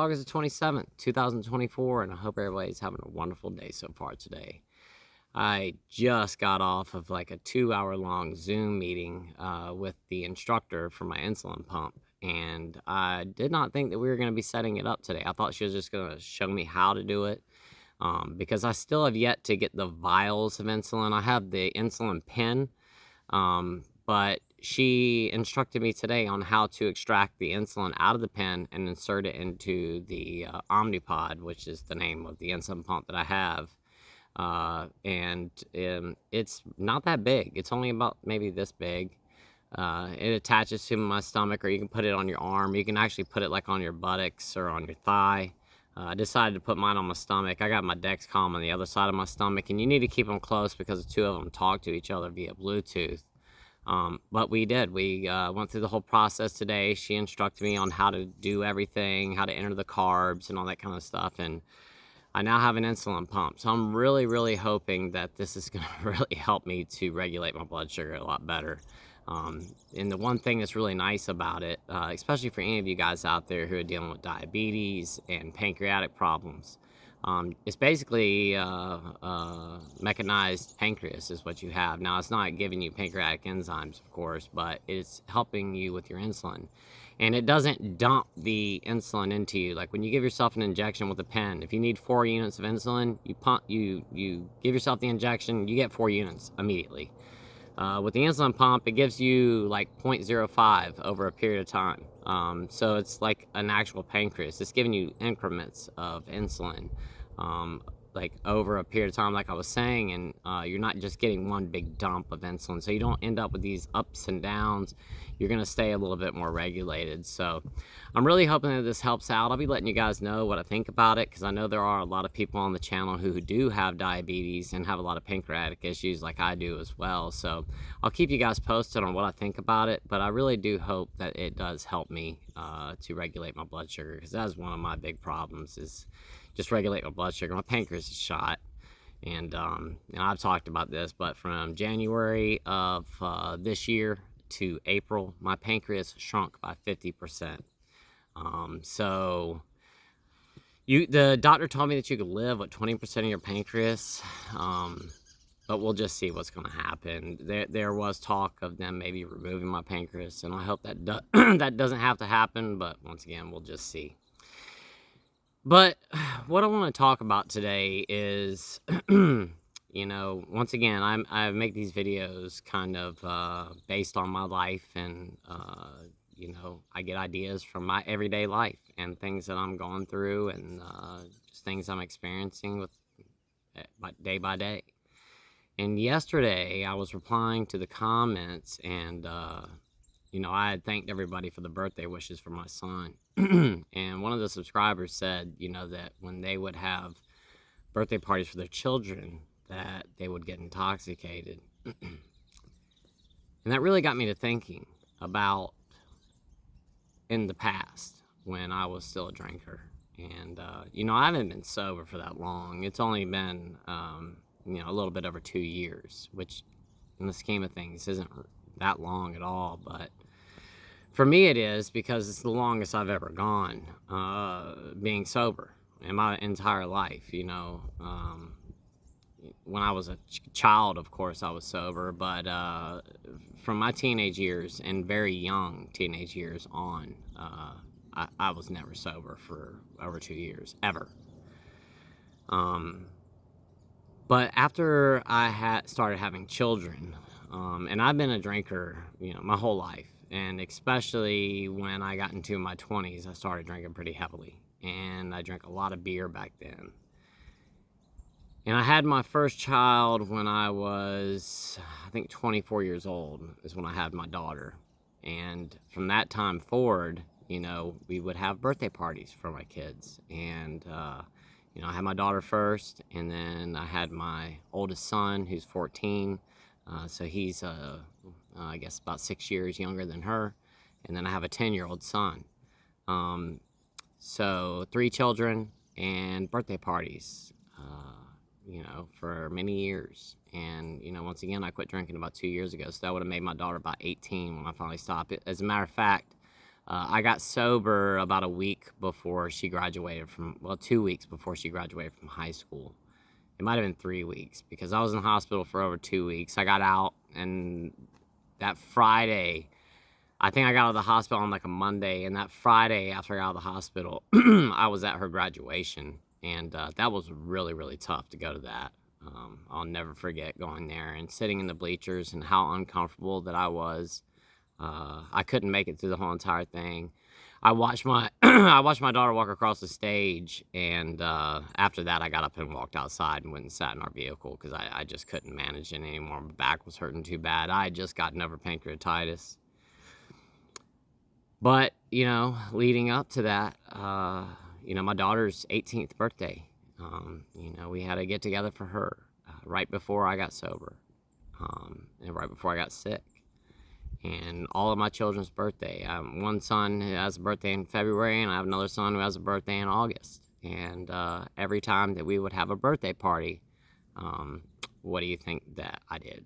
August the 27th, 2024, and I hope everybody's having a wonderful day so far today. I just got off of like a 2-hour long Zoom meeting with the instructor for my insulin pump, and I did not think that we were going to be setting it up today. I thought she was just going to show me how to do it, because I still have yet to get the vials of insulin. I have the insulin pen, but she instructed me today on how to extract the insulin out of the pen and insert it into the Omnipod, which is the name of the insulin pump that I have. It's not that big. It's only about maybe this big. It attaches to my stomach, or you can put it on your arm. You can actually put it like on your buttocks or on your thigh. I decided to put mine on my stomach. I got my Dexcom on the other side of my stomach, and you need to keep them close because the two of them talk to each other via Bluetooth. But we did. We went through the whole process today. She instructed me on how to do everything, how to enter the carbs and all that kind of stuff. And I now have an insulin pump. So I'm really, really hoping that this is going to really help me to regulate my blood sugar a lot better. And the one thing that's really nice about it, especially for any of you guys out there who are dealing with diabetes and pancreatic problems, it's basically mechanized pancreas is what you have. Now, it's not giving you pancreatic enzymes, of course, but it's helping you with your insulin. And it doesn't dump the insulin into you. Like when you give yourself an injection with a pen, if you need 4 units of insulin, you give yourself the injection, you get 4 units immediately. With the insulin pump, it gives you like 0.05 over a period of time. So it's like an actual pancreas. It's giving you increments of insulin, like over a period of time, like I was saying, and you're not just getting one big dump of insulin. So you don't end up with these ups and downs. You're going to stay a little bit more regulated. So I'm really hoping that this helps out. I'll be letting you guys know what I think about it, because I know there are a lot of people on the channel who do have diabetes and have a lot of pancreatic issues like I do as well. So I'll keep you guys posted on what I think about it, but I really do hope that it does help me to regulate my blood sugar, because that's one of my big problems, is just regulate my blood sugar. My pancreas is shot. And I've talked about this, but from January of this year to April, my pancreas shrunk by 50%. So the doctor told me that you could live with 20% of your pancreas, but we'll just see what's going to happen. There was talk of them maybe removing my pancreas, and I hope that that doesn't have to happen, but once again, we'll just see. But what I want to talk about today is, you know, once again, I make these videos kind of based on my life, and, you know, I get ideas from my everyday life and things that I'm going through, and just things I'm experiencing with day by day. And yesterday I was replying to the comments, and you know, I had thanked everybody for the birthday wishes for my son. And one of the subscribers said, you know, that when they would have birthday parties for their children, that they would get intoxicated. And that really got me to thinking about in the past when I was still a drinker. And, you know, I haven't been sober for that long. It's only been, you know, a little bit over 2 years, which in the scheme of things isn't that long at all, but for me it is, because it's the longest I've ever gone being sober in my entire life. You know, when I was a child, of course I was sober, but from my teenage years and very young teenage years on, I was never sober for over 2 years, ever. But after I started having children, and I've been a drinker, you know, my whole life, and especially when I got into my 20s, I started drinking pretty heavily, and I drank a lot of beer back then. And I had my first child when I was, I think, 24 years old is when I had my daughter. And from that time forward, you know, we would have birthday parties for my kids. And, you know, I had my daughter first, and then I had my oldest son, who's 14. So he's, I guess, about 6 years younger than her. And then I have a 10-year-old son. So 3 children and birthday parties, you know, for many years. And, you know, once again, I quit drinking about 2 years ago. So that would have made my daughter about 18 when I finally stopped. As a matter of fact, I got sober about a week before she graduated from, well, 2 weeks before she graduated from high school. It might have been 3 weeks because I was in the hospital for over 2 weeks. I got out, and that Friday, I think I got out of the hospital on like a Monday, and that Friday after I got out of the hospital, I was at her graduation, and that was really, really tough to go to that. I'll never forget going there and sitting in the bleachers and how uncomfortable that I was. I couldn't make it through the whole entire thing. I watched my I watched my daughter walk across the stage, and after that, I got up and walked outside and went and sat in our vehicle because I just couldn't manage it anymore. My back was hurting too bad. I had just gotten over pancreatitis. But, leading up to that, my daughter's 18th birthday, we had a get together for her right before I got sober, and right before I got sick. And all of my children's birthday. One son who has a birthday in February, and I have another son who has a birthday in August. And every time that we would have a birthday party, what do you think that I did?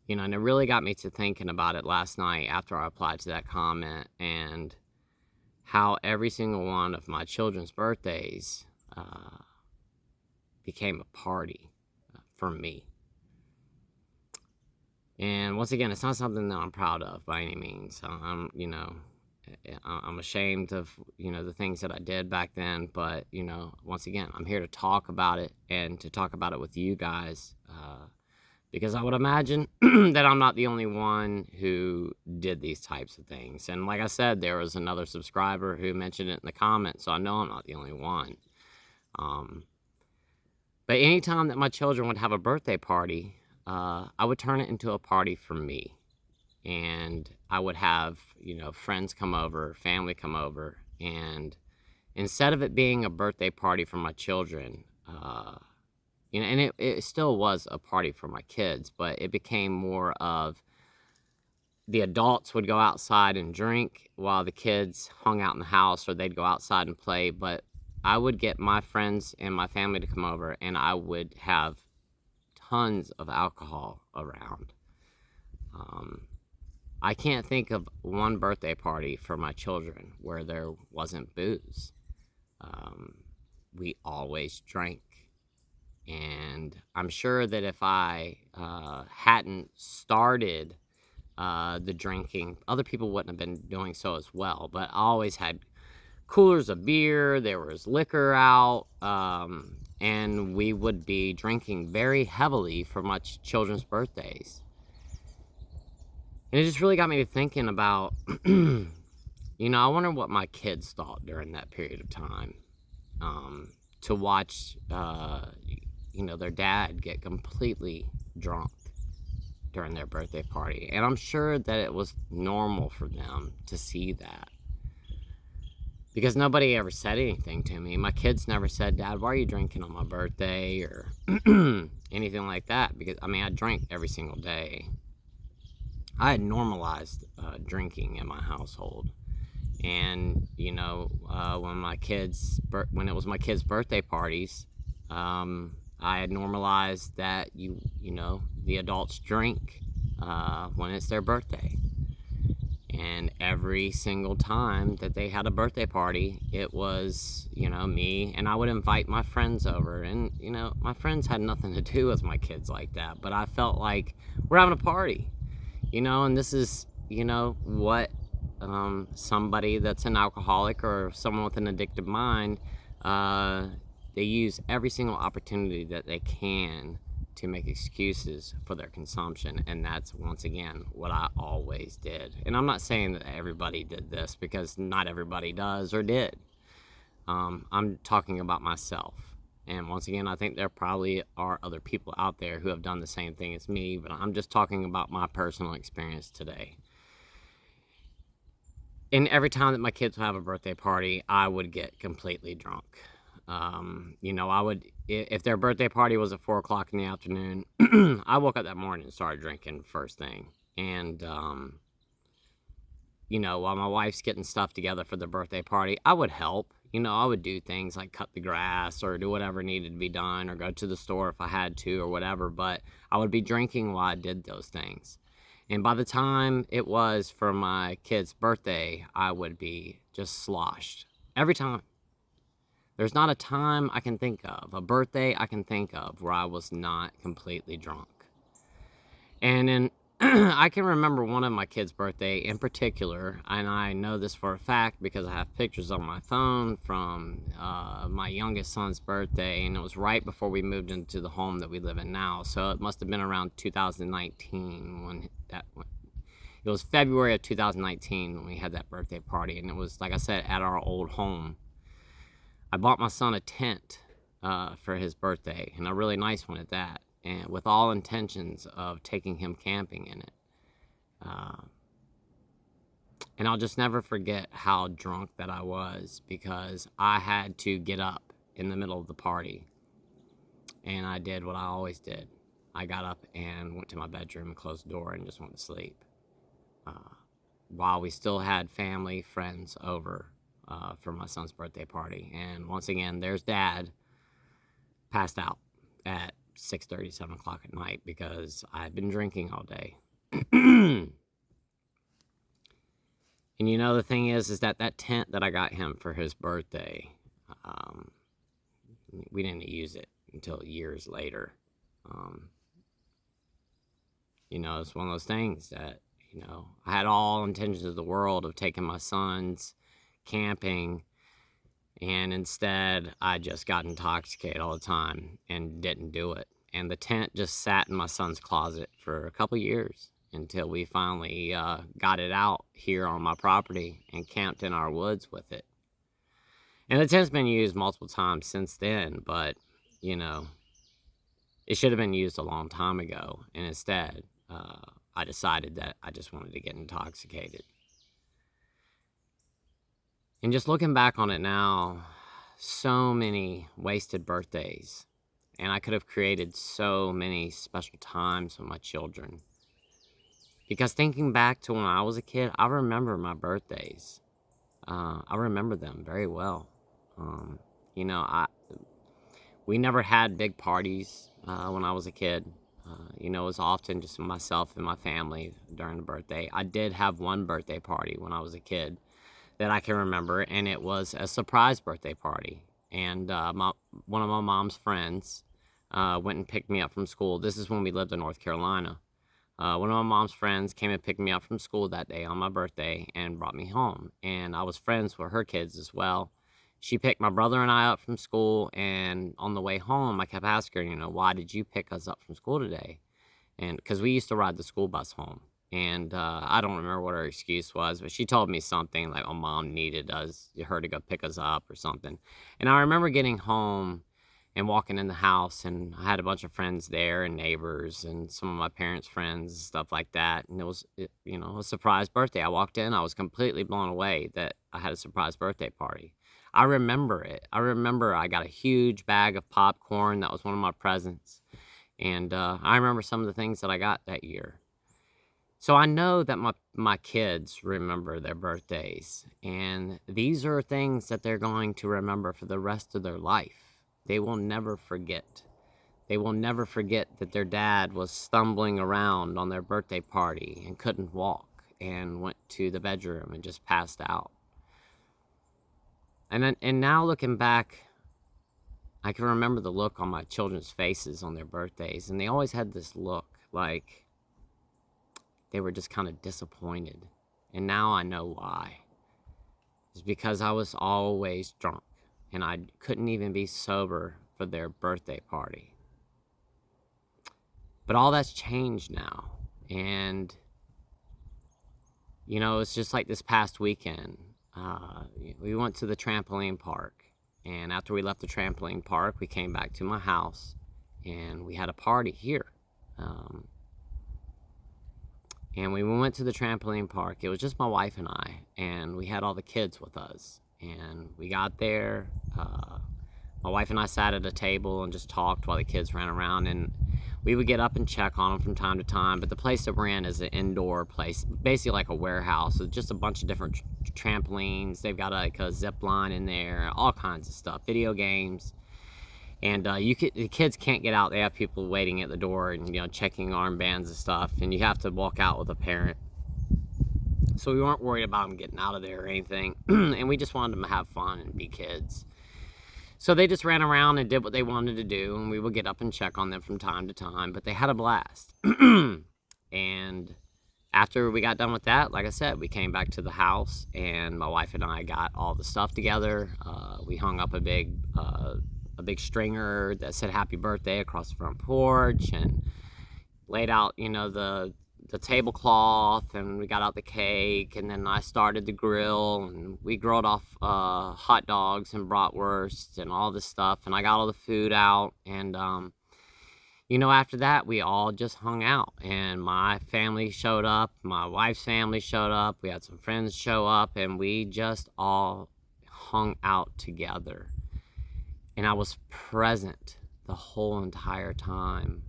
And it really got me to thinking about it last night after I applied to that comment, and how every single one of my children's birthdays became a party for me. And once again, it's not something that I'm proud of by any means. I'm ashamed of, the things that I did back then. But, once again, I'm here to talk about it and to talk about it with you guys. Because I would imagine that I'm not the only one who did these types of things. And like I said, there was another subscriber who mentioned it in the comments, so I know I'm not the only one. But anytime that my children would have a birthday party, I would turn it into a party for me. And I would have, friends come over, family come over. And instead of it being a birthday party for my children, and it still was a party for my kids, but it became more of the adults would go outside and drink while the kids hung out in the house, or they'd go outside and play. But I would get my friends and my family to come over, and I would have tons of alcohol around. I can't think of one birthday party for my children where there wasn't booze. We always drank. And I'm sure that if I hadn't started the drinking, other people wouldn't have been doing so as well. But I always had coolers of beer, there was liquor out, and we would be drinking very heavily for my children's birthdays. And it just really got me to thinking about, I wonder what my kids thought during that period of time, to watch, their dad get completely drunk during their birthday party. And I'm sure that it was normal for them to see that, because nobody ever said anything to me. My kids never said, "Dad, why are you drinking on my birthday?" or anything like that, because, I drank every single day. I had normalized drinking in my household. And, when it was my kids' birthday parties, I had normalized that, the adults drink when it's their birthday. And every single time that they had a birthday party, it was, me, and I would invite my friends over. And, my friends had nothing to do with my kids like that, but I felt like we're having a party, and this is, what somebody that's an alcoholic or someone with an addictive mind, they use every single opportunity that they can to make excuses for their consumption. And that's, once again, what I always did. And I'm not saying that everybody did this, because not everybody does or did. I'm talking about myself. And once again, I think there probably are other people out there who have done the same thing as me, but I'm just talking about my personal experience today. And every time that my kids would have a birthday party, I would get completely drunk. I would, if their birthday party was at 4 o'clock in the afternoon, I woke up that morning and started drinking first thing. And, while my wife's getting stuff together for the birthday party, I would help. I would do things like cut the grass or do whatever needed to be done, or go to the store if I had to or whatever. But I would be drinking while I did those things. And by the time it was for my kid's birthday, I would be just sloshed. Every time. There's not a time I can think of, a birthday I can think of, where I was not completely drunk. And then I can remember one of my kids' birthday in particular, and I know this for a fact because I have pictures on my phone from my youngest son's birthday, and it was right before we moved into the home that we live in now. So it must have been around 2019 when that went. It was February of 2019 when we had that birthday party, and it was, like I said, at our old home. I bought my son a tent for his birthday, and a really nice one at that, and with all intentions of taking him camping in it. And I'll just never forget how drunk that I was, because I had to get up in the middle of the party, and I did what I always did. I got up and went to my bedroom and closed the door and just went to sleep. While we still had family, friends over for my son's birthday party. And once again, there's Dad passed out at 6:30, 7 o'clock at night because I've been drinking all day. And you know, the thing is that tent that I got him for his birthday, we didn't use it until years later. You know, it's one of those things that, you know, I had all intentions of the world of taking my sons camping, and instead I just got intoxicated all the time and didn't do it. And the tent just sat in my son's closet for a couple years until we finally got it out here on my property and camped in our woods with it. And the tent's been used multiple times since then, but, you know, it should have been used a long time ago. And instead, I decided that I just wanted to get intoxicated. And just looking back on it now, so many wasted birthdays. And I could have created so many special times with my children. Because thinking back to when I was a kid, I remember my birthdays. I remember them very well. You know, we never had big parties when I was a kid. You know, it was often just myself and my family during the birthday. I did have one birthday party when I was a kid that I can remember, and it was a surprise birthday party. And one of my mom's friends went and picked me up from school. This is when we lived in North Carolina. One of my mom's friends came and picked me up from school that day on my birthday and brought me home. And I was friends with her kids as well. She picked my brother and I up from school, and on the way home, I kept asking her, you know, why did you pick us up from school today? And because we used to ride the school bus home. And I don't remember what her excuse was, but she told me something like, oh, Mom needed her to go pick us up or something. And I remember getting home and walking in the house, and I had a bunch of friends there and neighbors and some of my parents' friends and stuff like that. And it was, you know, a surprise birthday. I walked in, I was completely blown away that I had a surprise birthday party. I remember it. I remember I got a huge bag of popcorn. That was one of my presents. And I remember some of the things that I got that year. So I know that my kids remember their birthdays. And these are things that they're going to remember for the rest of their life. They will never forget. They will never forget that their dad was stumbling around on their birthday party and couldn't walk and went to the bedroom and just passed out. And now looking back, I can remember the look on my children's faces on their birthdays, and they always had this look like they were just kind of disappointed. And now I know why. It's because I was always drunk, and I couldn't even be sober for their birthday party. But all that's changed now, and you know, it's just like this past weekend. We went to the trampoline park, and after we left the trampoline park, we came back to my house, and we had a party here. And we went to the trampoline park. It was just my wife and I, and we had all the kids with us. And we got there. My wife and I sat at a table and just talked while the kids ran around, and we would get up and check on them from time to time. But the place that we're in is an indoor place, basically like a warehouse with just a bunch of different trampolines. They've got like a zip line in there, all kinds of stuff, video games. And the kids can't get out. They have people waiting at the door and, you know, checking armbands and stuff, and you have to walk out with a parent. So we weren't worried about them getting out of there or anything. And we just wanted them to have fun and be kids. So they just ran around and did what they wanted to do, and we would get up and check on them from time to time, but they had a blast. And after we got done with that, like I said, we came back to the house, and my wife and I got all the stuff together. We hung up a big stringer that said happy birthday across the front porch, and laid out, you know, the tablecloth, and we got out the cake, and then I started the grill, and we grilled off hot dogs and bratwurst and all this stuff, and I got all the food out, and you know, after that we all just hung out, and my family showed up, my wife's family showed up, we had some friends show up, and we just all hung out together, and I was present the whole entire time.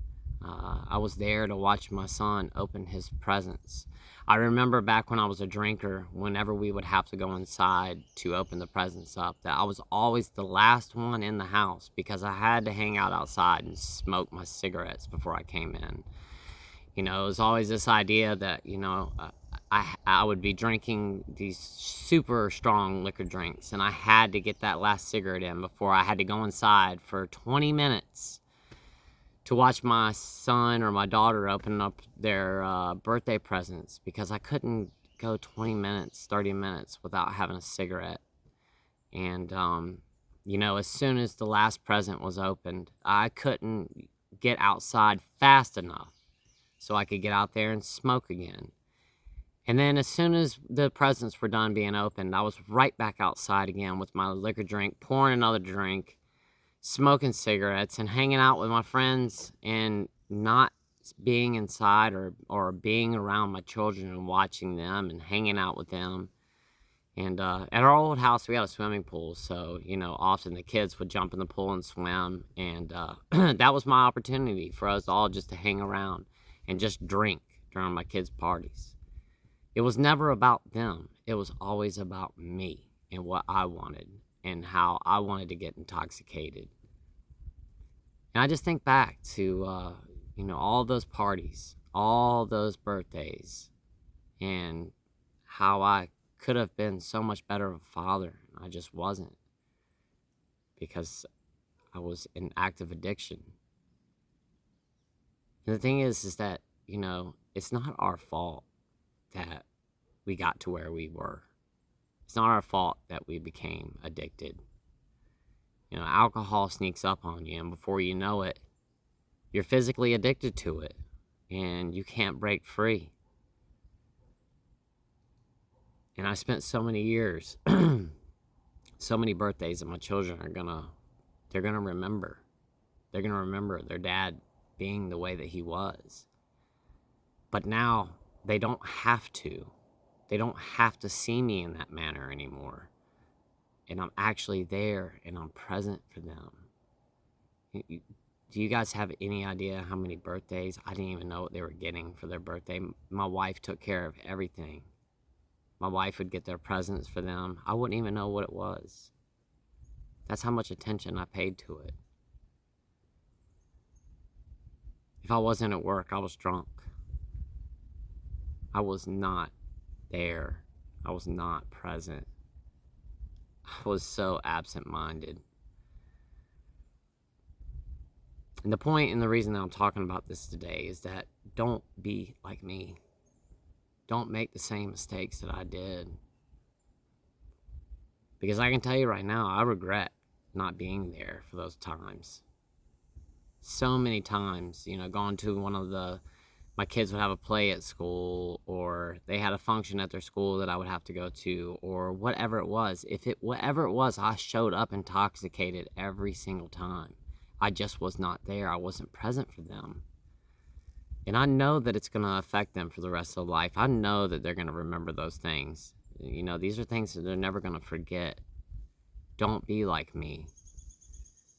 I was there to watch my son open his presents. I remember back when I was a drinker, whenever we would have to go inside to open the presents up, that I was always the last one in the house because I had to hang out outside and smoke my cigarettes before I came in. You know, it was always this idea that, you know, I would be drinking these super strong liquor drinks, and I had to get that last cigarette in before I had to go inside for 20 minutes to watch my son or my daughter open up their birthday presents, because I couldn't go 20 minutes, 30 minutes without having a cigarette. And, you know, as soon as the last present was opened, I couldn't get outside fast enough so I could get out there and smoke again. And then as soon as the presents were done being opened, I was right back outside again with my liquor drink, pouring another drink, smoking cigarettes, and hanging out with my friends, and not being inside or being around my children and watching them and hanging out with them. And at our old house, we had a swimming pool, so, you know, often the kids would jump in the pool and swim, and that was my opportunity for us all just to hang around and just drink during my kids' parties. It was never about them. It was always about me and what I wanted and how I wanted to get intoxicated. And I just think back to, you know, all those parties, all those birthdays, and how I could have been so much better of a father. I just wasn't, because I was in active addiction. And the thing is that, you know, it's not our fault that we got to where we were. It's not our fault that we became addicted. You know, alcohol sneaks up on you, and before you know it, you're physically addicted to it, and you can't break free. And I spent so many years, so many birthdays that my children they're gonna remember. They're gonna remember their dad being the way that he was. But now they don't have to. They don't have to see me in that manner anymore. And I'm actually there, and I'm present for them. Do you guys have any idea how many birthdays? I didn't even know what they were getting for their birthday. My wife took care of everything. My wife would get their presents for them. I wouldn't even know what it was. That's how much attention I paid to it. If I wasn't at work, I was drunk. I was not there. I was not present. I was so absent-minded. And the point and the reason that I'm talking about this today is that don't be like me. Don't make the same mistakes that I did. Because I can tell you right now, I regret not being there for those times. So many times, you know, going to my kids would have a play at school, or they had a function at their school that I would have to go to, or whatever it was. Whatever it was, I showed up intoxicated every single time. I just was not there. I wasn't present for them. And I know that it's going to affect them for the rest of life. I know that they're going to remember those things. You know, these are things that they're never going to forget. Don't be like me.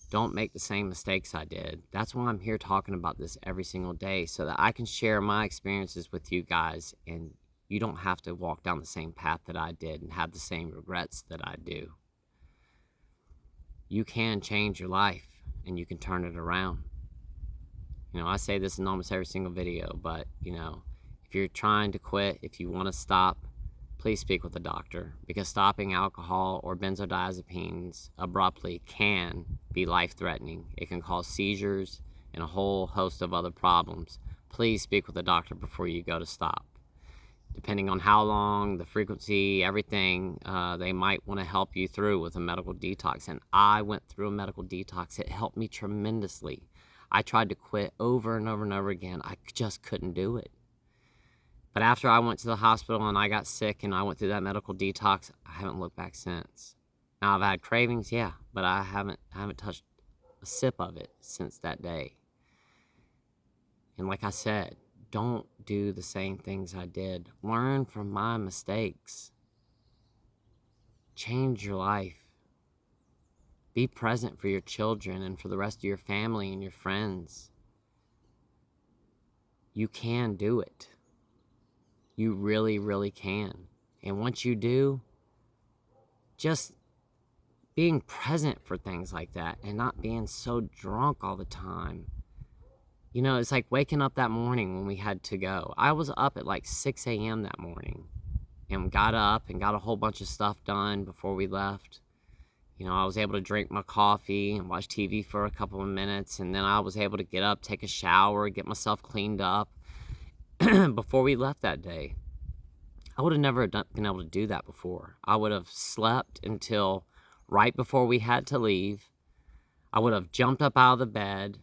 Don't make the same mistakes I did. That's why I'm here talking about this every single day, so that I can share my experiences with you guys, and you don't have to walk down the same path that I did and have the same regrets that I do. You can change your life, and you can turn it around. You know, I say this in almost every single video, but, you know, if you're trying to quit, if you want to stop, please speak with a doctor, because stopping alcohol or benzodiazepines abruptly can be life-threatening. It can cause seizures and a whole host of other problems. Please speak with a doctor before you go to stop. Depending on how long, the frequency, everything, they might want to help you through with a medical detox. And I went through a medical detox. It helped me tremendously. I tried to quit over and over and over again. I just couldn't do it. But after I went to the hospital and I got sick and I went through that medical detox, I haven't looked back since. Now, I've had cravings, yeah, but I haven't touched a sip of it since that day. And like I said, don't do the same things I did. Learn from my mistakes. Change your life. Be present for your children and for the rest of your family and your friends. You can do it. You really, really can. And once you do, just being present for things like that and not being so drunk all the time. You know, it's like waking up that morning when we had to go. I was up at like 6 a.m. that morning and got up and got a whole bunch of stuff done before we left. You know, I was able to drink my coffee and watch TV for a couple of minutes, and then I was able to get up, take a shower, get myself cleaned up before we left that day. I would have never been able to do that before. I would have slept until right before we had to leave. I would have jumped up out of the bed,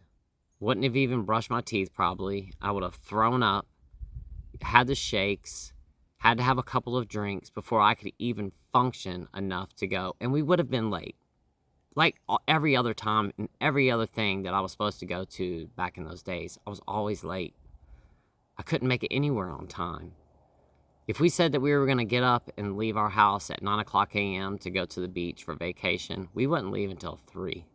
wouldn't have even brushed my teeth probably. I would have thrown up, had the shakes, had to have a couple of drinks before I could even function enough to go. And we would have been late. Like every other time and every other thing that I was supposed to go to back in those days, I was always late. I couldn't make it anywhere on time. If we said that we were going to get up and leave our house at 9 o'clock a.m. to go to the beach for vacation, we wouldn't leave until 3.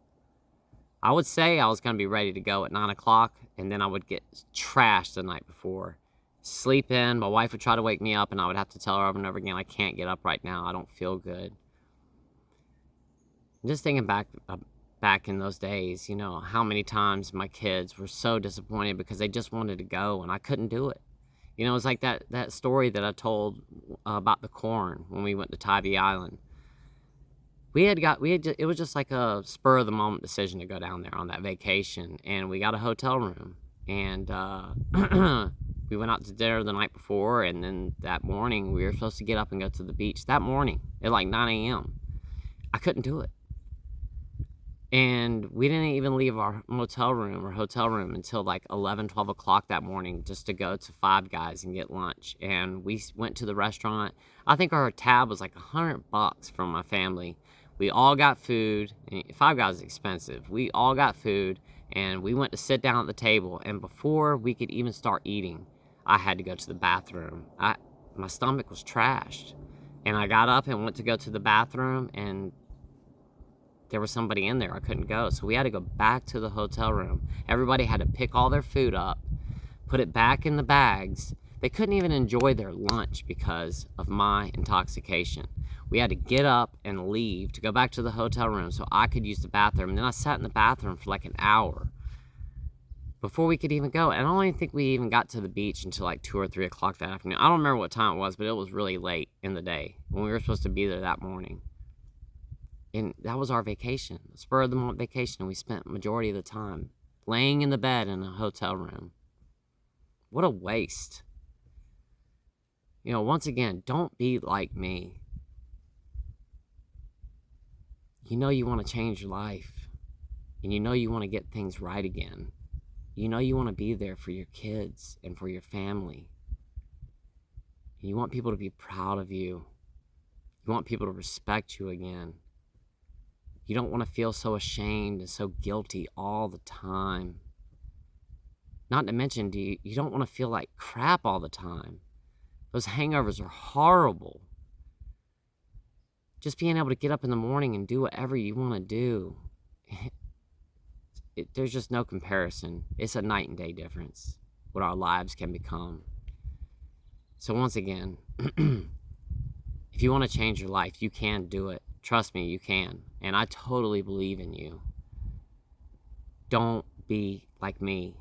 I would say I was going to be ready to go at 9 o'clock, and then I would get trashed the night before. Sleep in, my wife would try to wake me up, and I would have to tell her over and over again, I can't get up right now, I don't feel good. Just thinking back in those days, you know, how many times my kids were so disappointed because they just wanted to go, and I couldn't do it. You know, it's like that story that I told about the corn when we went to Tybee Island. It was just like a spur of the moment decision to go down there on that vacation, and we got a hotel room, and we went out to dinner the night before, and then that morning we were supposed to get up and go to the beach that morning at like 9 a.m. I couldn't do it. And we didn't even leave our hotel room until like 11, 12 o'clock that morning just to go to Five Guys and get lunch. And we went to the restaurant. I think our tab was like $100 from my family. We all got food. Five Guys is expensive. We all got food, and we went to sit down at the table. And before we could even start eating, I had to go to the bathroom. My stomach was trashed. And I got up and went to go to the bathroom, and there was somebody in there. I couldn't go. So we had to go back to the hotel room. Everybody had to pick all their food up, put it back in the bags. They couldn't even enjoy their lunch because of my intoxication. We had to get up and leave to go back to the hotel room so I could use the bathroom. And then I sat in the bathroom for like an hour before we could even go. And I don't even think we even got to the beach until like 2 or 3 o'clock that afternoon. I don't remember what time it was, but it was really late in the day when we were supposed to be there that morning. And that was our vacation, spur of the moment vacation. We spent majority of the time laying in the bed in a hotel room. What a waste. You know, once again, don't be like me. You know you want to change your life, and you know you want to get things right again. You know you want to be there for your kids and for your family. And you want people to be proud of you. You want people to respect you again. You don't want to feel so ashamed and so guilty all the time. Not to mention, you don't want to feel like crap all the time. Those hangovers are horrible. Just being able to get up in the morning and do whatever you want to do, there's just no comparison. It's a night and day difference what our lives can become. So once again, if you want to change your life, you can do it. Trust me, you can. And I totally believe in you. Don't be like me.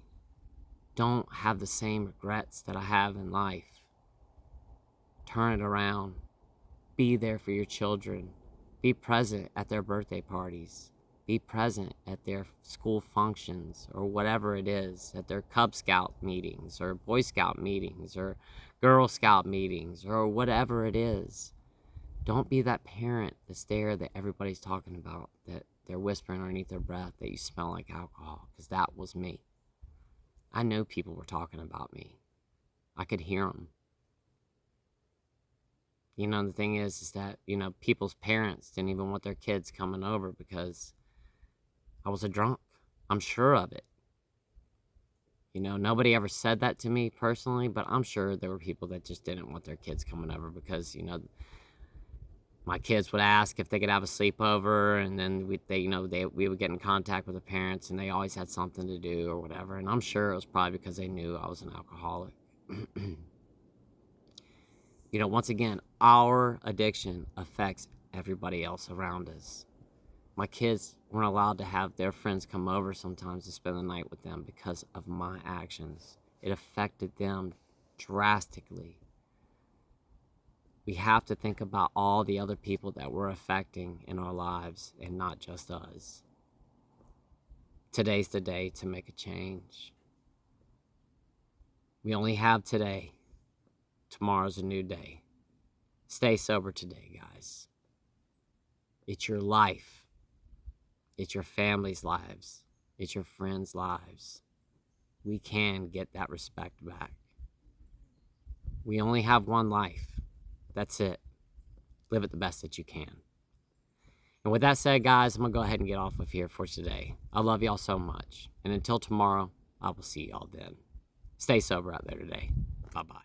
Don't have the same regrets that I have in life. Turn it around. Be there for your children. Be present at their birthday parties. Be present at their school functions or whatever it is, at their Cub Scout meetings or Boy Scout meetings or Girl Scout meetings or whatever it is. Don't be that parent that's there that everybody's talking about, that they're whispering underneath their breath that you smell like alcohol, because that was me. I know people were talking about me. I could hear them. You know, the thing is that, you know, people's parents didn't even want their kids coming over because I was a drunk. I'm sure of it. You know, nobody ever said that to me personally, but I'm sure there were people that just didn't want their kids coming over because, you know, my kids would ask if they could have a sleepover, and then we would get in contact with the parents, and they always had something to do or whatever. And I'm sure it was probably because they knew I was an alcoholic. You know, once again, our addiction affects everybody else around us. My kids weren't allowed to have their friends come over sometimes to spend the night with them because of my actions. It affected them drastically. We have to think about all the other people that we're affecting in our lives and not just us. Today's the day to make a change. We only have today. Tomorrow's a new day. Stay sober today, guys. It's your life. It's your family's lives. It's your friends' lives. We can get that respect back. We only have one life. That's it. Live it the best that you can. And with that said, guys, I'm going to go ahead and get off of here for today. I love y'all so much. And until tomorrow, I will see y'all then. Stay sober out there today. Bye-bye.